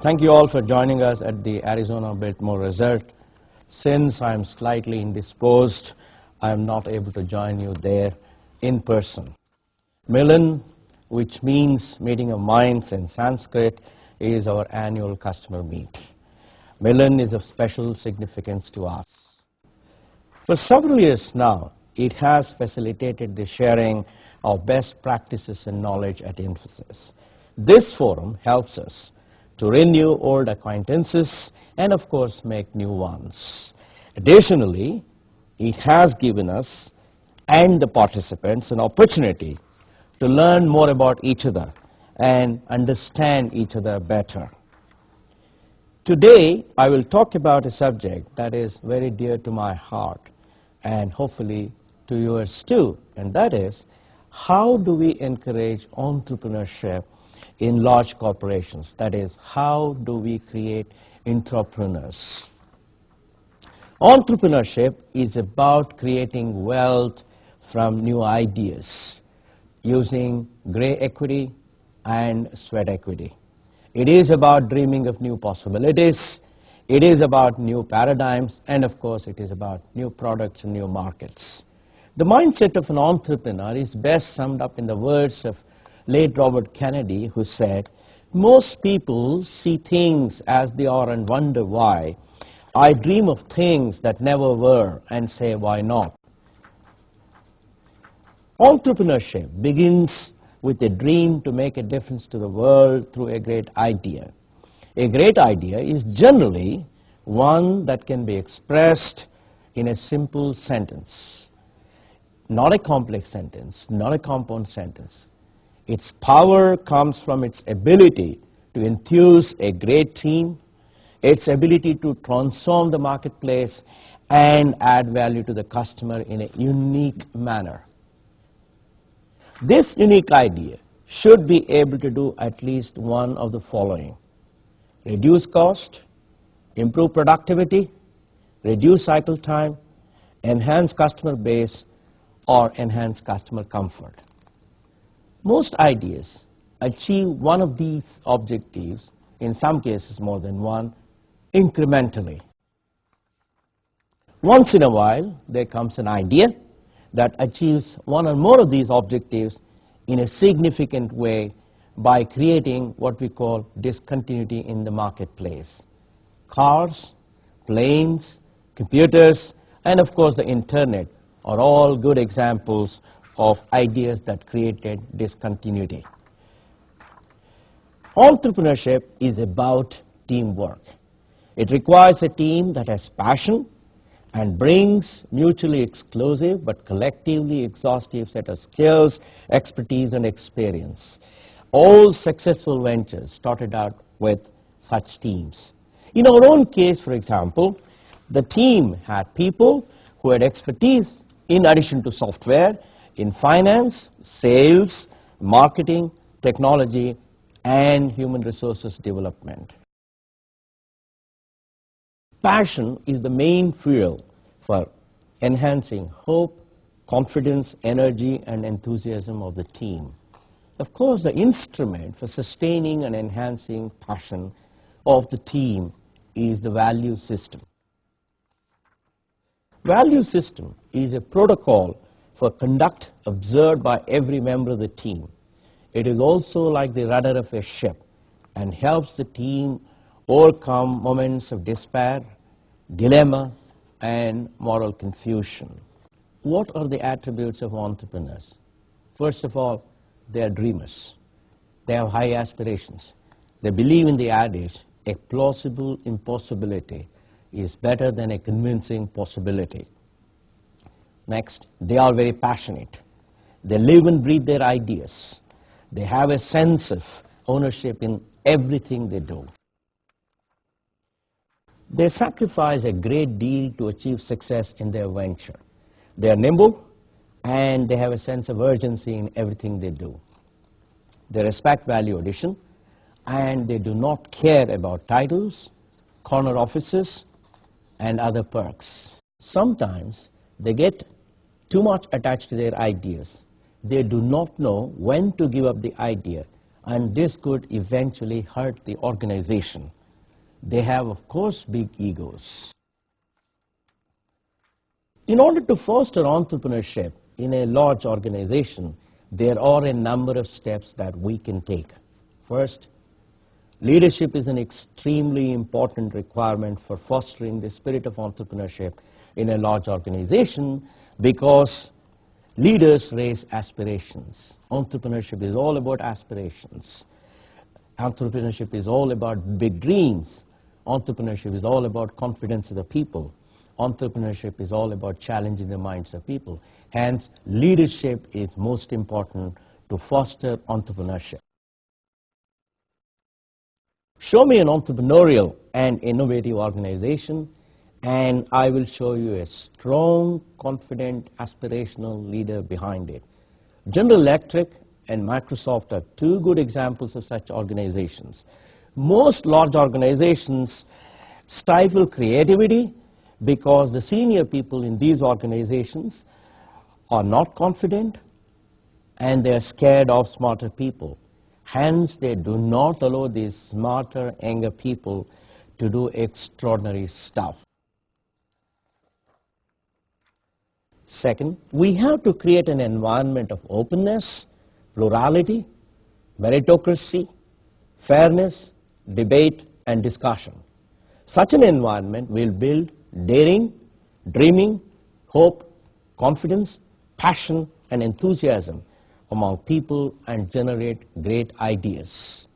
Thank you all for joining us at the Arizona Biltmore Resort. Since I am slightly indisposed, I am not able to join you there in person. Milan, which means meeting of minds in Sanskrit, is our annual customer meet. Milan is of special significance to us. For several years now, it has facilitated the sharing of best practices and knowledge at Infosys. This forum helps us to renew old acquaintances and, of course, make new ones. Additionally, it has given us and the participants an opportunity to learn more about each other and understand each other better. Today, I will talk about a subject that is very dear to my heart and hopefully to yours too, and that is, how do we encourage entrepreneurship in large corporations? That is, how do we create entrepreneurs? Entrepreneurship is about creating wealth from new ideas using gray equity and sweat equity. It is about dreaming of new possibilities. It is about new paradigms, and of course it is about new products and new markets. The mindset of an entrepreneur is best summed up in the words of late Robert Kennedy, who said, "Most people see things as they are and wonder why. I dream of things that never were and say, why not?" Entrepreneurship begins with a dream to make a difference to the world through a great idea. A great idea is generally one that can be expressed in a simple sentence, not a complex sentence, not a compound sentence. Its power comes from its ability to enthuse a great team, its ability to transform the marketplace and add value to the customer in a unique manner. This unique idea should be able to do at least one of the following: reduce cost, improve productivity, reduce cycle time, enhance customer base, or enhance customer comfort. Most ideas achieve one of these objectives, in some cases more than one, incrementally. Once in a while, there comes an idea that achieves one or more of these objectives in a significant way by creating what we call discontinuity in the marketplace. Cars, planes, computers, and of course the internet are all good examples of ideas that created discontinuity. Entrepreneurship is about teamwork. It requires a team that has passion and brings mutually exclusive but collectively exhaustive set of skills, expertise, and experience. All successful ventures started out with such teams. In our own case, for example, the team had people who had expertise in addition to software in finance, sales, marketing, technology, and human resources development. Passion is the main fuel for enhancing hope, confidence, energy, and enthusiasm of the team. Of course, the instrument for sustaining and enhancing passion of the team is the value system. Value system is a protocol for conduct observed by every member of the team. It is also like the rudder of a ship and helps the team overcome moments of despair, dilemma, and moral confusion. What are the attributes of entrepreneurs? First of all, they are dreamers. They have high aspirations. They believe in the adage, a plausible impossibility is better than a convincing possibility. Next, they are very passionate. They live and breathe their ideas. They have a sense of ownership in everything they do. They sacrifice a great deal to achieve success in their venture. They are nimble and they have a sense of urgency in everything they do. They respect value addition and they do not care about titles, corner offices, and other perks. Sometimes they get too much attached to their ideas. They do not know when to give up the idea and this could eventually hurt the organization. They have, of course, big egos. In order to foster entrepreneurship in a large organization, there are a number of steps that we can take. First, leadership is an extremely important requirement for fostering the spirit of entrepreneurship in a large organization, because leaders raise aspirations. Entrepreneurship is all about aspirations. Entrepreneurship is all about big dreams. Entrepreneurship is all about confidence of the people. Entrepreneurship is all about challenging the minds of people. Hence, leadership is most important to foster entrepreneurship. Show me an entrepreneurial and innovative organization, and I will show you a strong, confident, aspirational leader behind it. General Electric and Microsoft are two good examples of such organizations. Most large organizations stifle creativity because the senior people in these organizations are not confident and they are scared of smarter people. Hence, they do not allow these smarter, younger people to do extraordinary stuff. Second, we have to create an environment of openness, plurality, meritocracy, fairness, debate, and discussion. Such an environment will build daring, dreaming, hope, confidence, passion, and enthusiasm among people and generate great ideas.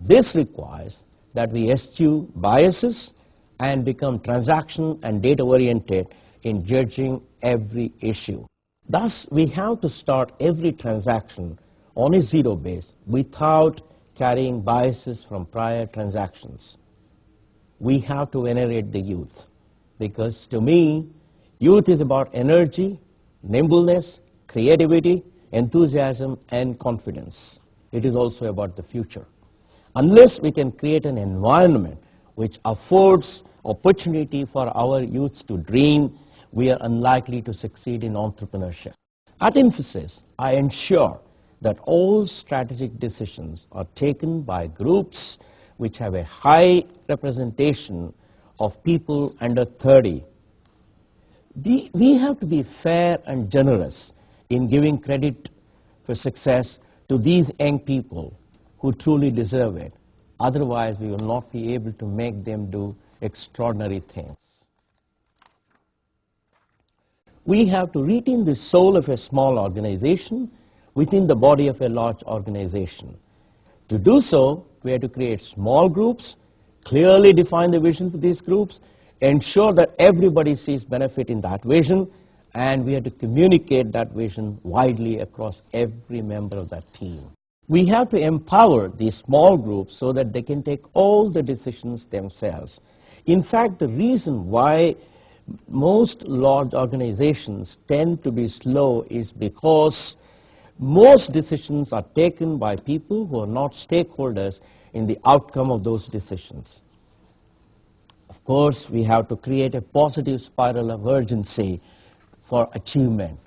This requires that we eschew biases and become transaction and data-oriented in judging every issue. Thus, we have to start every transaction on a zero base without carrying biases from prior transactions. We have to venerate the youth, because to me, youth is about energy, nimbleness, creativity, enthusiasm, and confidence. It is also about the future. Unless we can create an environment which affords opportunity for our youths to dream, we are unlikely to succeed in entrepreneurship. At Infosys, I ensure that all strategic decisions are taken by groups which have a high representation of people under 30. We have to be fair and generous in giving credit for success to these young people who truly deserve it. Otherwise, we will not be able to make them do extraordinary things. We have to retain the soul of a small organization within the body of a large organization. To do so, we have to create small groups, clearly define the vision for these groups, ensure that everybody sees benefit in that vision, and we have to communicate that vision widely across every member of that team. We have to empower these small groups so that they can take all the decisions themselves. In fact, the reason why most large organizations tend to be slow is because most decisions are taken by people who are not stakeholders in the outcome of those decisions. Of course, we have to create a positive spiral of urgency for achievement.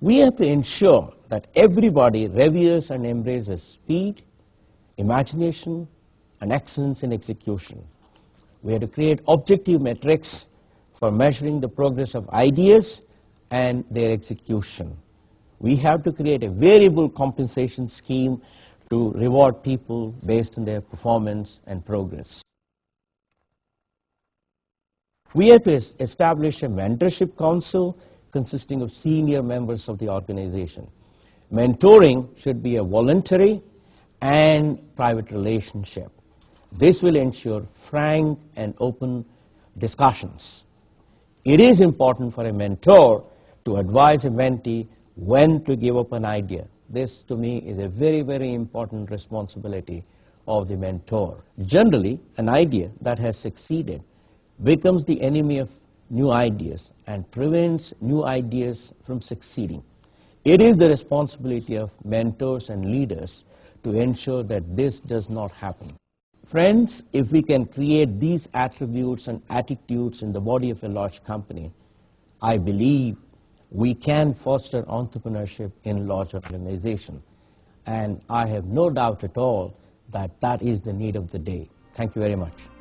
We have to ensure that everybody reveres and embraces speed, imagination, and excellence in execution. We have to create objective metrics for measuring the progress of ideas and their execution. We have to create a variable compensation scheme to reward people based on their performance and progress. We have to establish a mentorship council consisting of senior members of the organization. Mentoring should be a voluntary and private relationship. This will ensure frank and open discussions. It is important for a mentor to advise a mentee when to give up an idea. This, to me, is a very, very important responsibility of the mentor. Generally, an idea that has succeeded becomes the enemy of new ideas and prevents new ideas from succeeding. It is the responsibility of mentors and leaders to ensure that this does not happen. Friends, if we can create these attributes and attitudes in the body of a large company, I believe we can foster entrepreneurship in large organizations. And I have no doubt at all that that is the need of the day. Thank you very much.